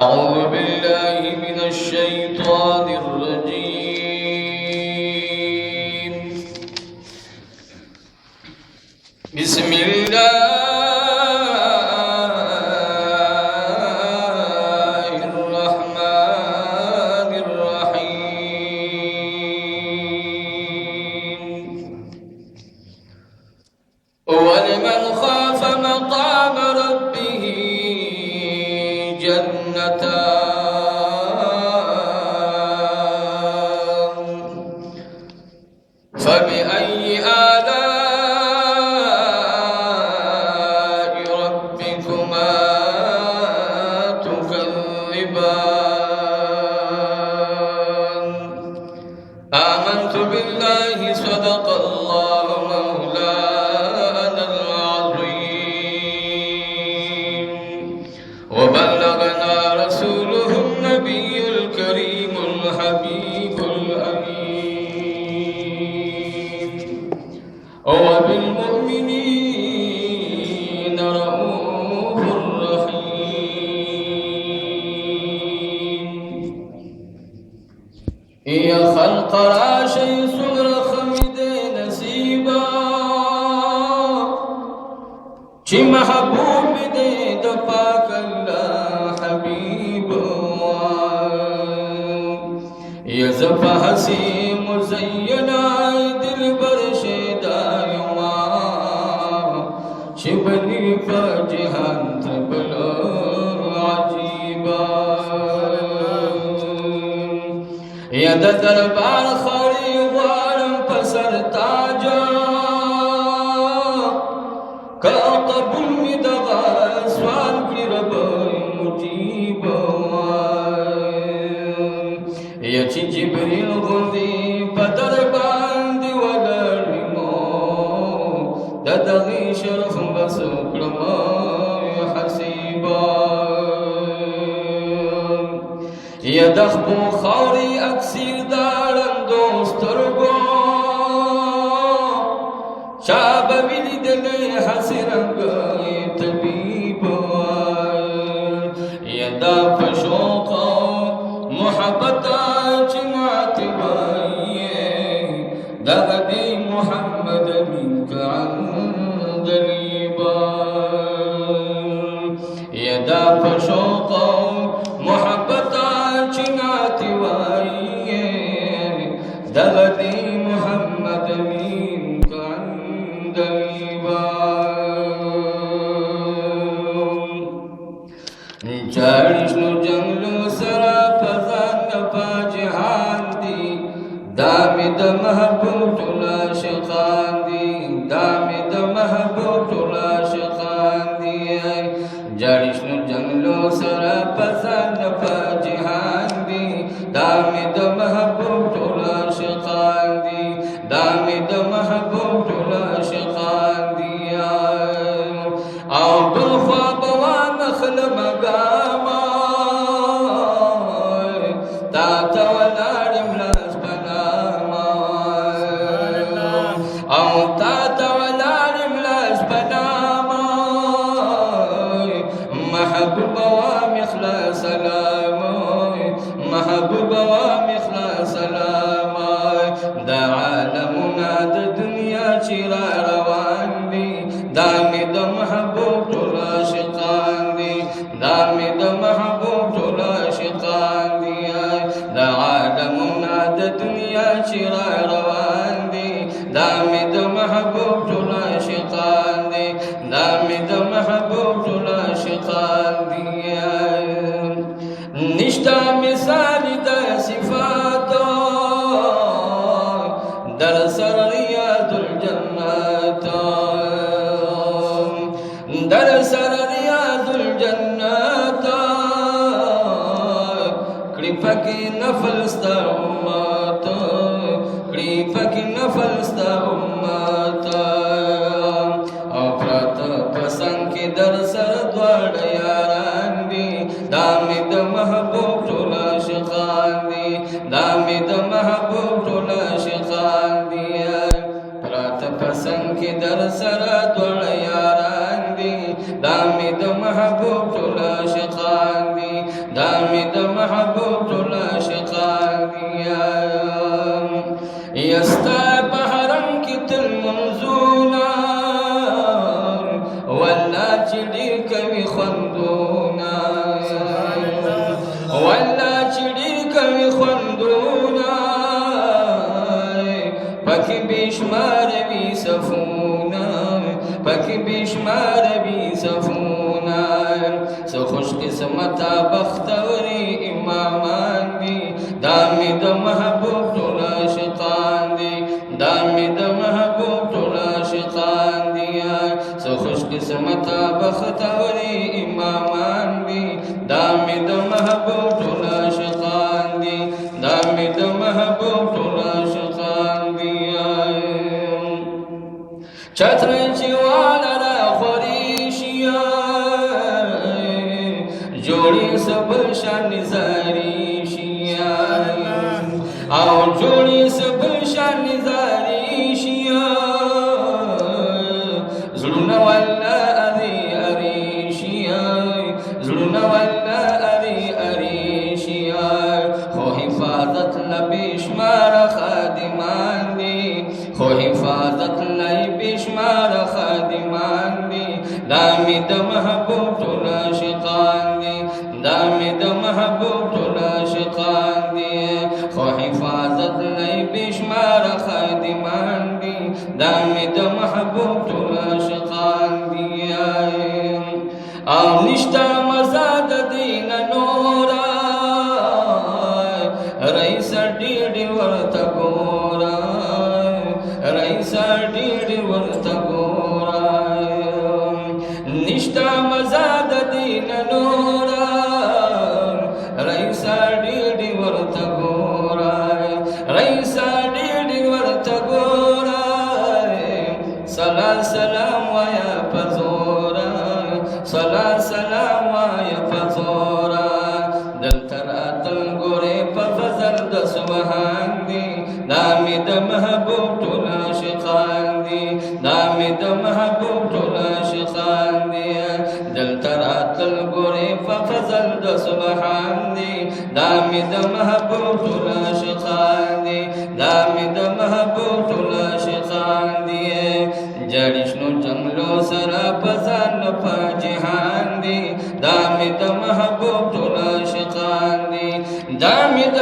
أعوذ بالله من الشيطان الرجيم. بسم الله الرحمن الرحيم. ولمن خاف مقام ربه جنتان فبأي آلاء ربكما تكذبان آمنت بالله صدق الله مولانا العظيم وبلغنا رسوله النبي الكريم الحبيب الأمين وبالمؤمنين رؤوف رحيم. يا خلق راشي صغر خمد نصيبا چی محبوب دے د پاک اللہ حبیب یا زفا حسی مزینا دل برشد آیما چی بنی پا جہان تبلا عجیبا یا د دربار خاری وارم پسر تاجا قبول می دغا سوال کی رب مجیب یا چی جبریل غندی پدر باندی ولرمو ددغی شرف بسکرم حسیبا یا دخبو خوری اکسیر دارم دوسترگو شاب ویلی دلی حسرنگ طبیب یدا پشوقا محبتا چمات بائی دغدی محمد منک عندلیبا یدا پشوقا محبتا چمات بائی دغدی محمد منک چاڑش نو جنگلو سرا پزان نپا جہان دی دامی دا محبوب تولا شخان دی دامی دا محبوب تولا شخان دی چاڑش نو جنگلو سرا پزان نپا جہان دی دامی دا محبوب تولا شخان دی دامی دا محبوب تولا شخان دی او بالخواب وانخل مقاما تاتا ولارم لاس بناما او تاتا ولارم لاس بناما محبوب وامخلا سلاما محبوب وامخلا سلاما دا عالمنا دا دنیا چرا روان دی دامی دا محبوب تولا شقان دی دامی دا محبوب تولا شقان دی دا عالمنا دا دنیا چرا روان دی دامی دا محبوب تولا شقان دی دامی دا محبوب تولا شقان دی نشتا مثال دا صفاتو در سر ریاض الجنات در سر ریاض الجنات کڑی پکی نفل ستا امت کڑی پکی نفل ستا امت او پرات پسند کی در سر دوار یاران دی دامی دا محبوب تولا شخان دی دامی دا محبوب تولا شخان دی پرات پسند کی در سر دوار یاران دی دامی دا محبوب تولا شخان دی دامي د محبوب ټول عاشقان دي یستا په حرم کې تل منځونه والله چې ډېر کوي خوندونه والله چې ډېر کوي خوندونه پکې بېشمار وي صفونه پکې بېشمار وي صفونه څه خوش قسمته بختوري امامان دي دا مې د محبوب ټول عاشقان دي دا مې د محبوب ټول عاشقان دي څه خوش قسمته بختوري امامان دي دا مې د محبوب ټول عاشقان دي دا مې د محبوب ټول عاشقان دي چترۍ چې واله راخوري شي جوړې سبل شان نظاري شي او جوړې سبل شان نظاري شي زړونه والله اري اري شي زړونه والله اري اري شي خو حفاظت لبشمار خادمان دي خو حفاظت لبشمار خادمان دي دا مې د محبوب ټول عاشقان دي دا مې د محبوب ټول عاشقان دي خو حفاظت لبشمار خادمان دي دا مې د محبوب ټول عاشقان دي او نشته مزه د دین نورا رئیس ډېر ورته ګورا رئیس ډېر ورته ګورا نشته مزه د دین نورا رئیس ډېر ورته ګورا رئیس ډېر ورته ګورا سلام سلام وایا پزورا سلام سلام وایا پزورا دلته راتل ګورې په فضل د سبحان دي دا مې د محبوب ټول عاشقان دي دا مې د محبوب ټول عاشقان دي دلته راتل ګورې په فضل د سبحان دي دا مې د محبوب ټول عاشقان دي دا مې د محبوب ټول عاشقان دي جړې شنو جنګلو سره په ځان په جهان دي دا مې د محبوب ټول عاشقان دي دا مې د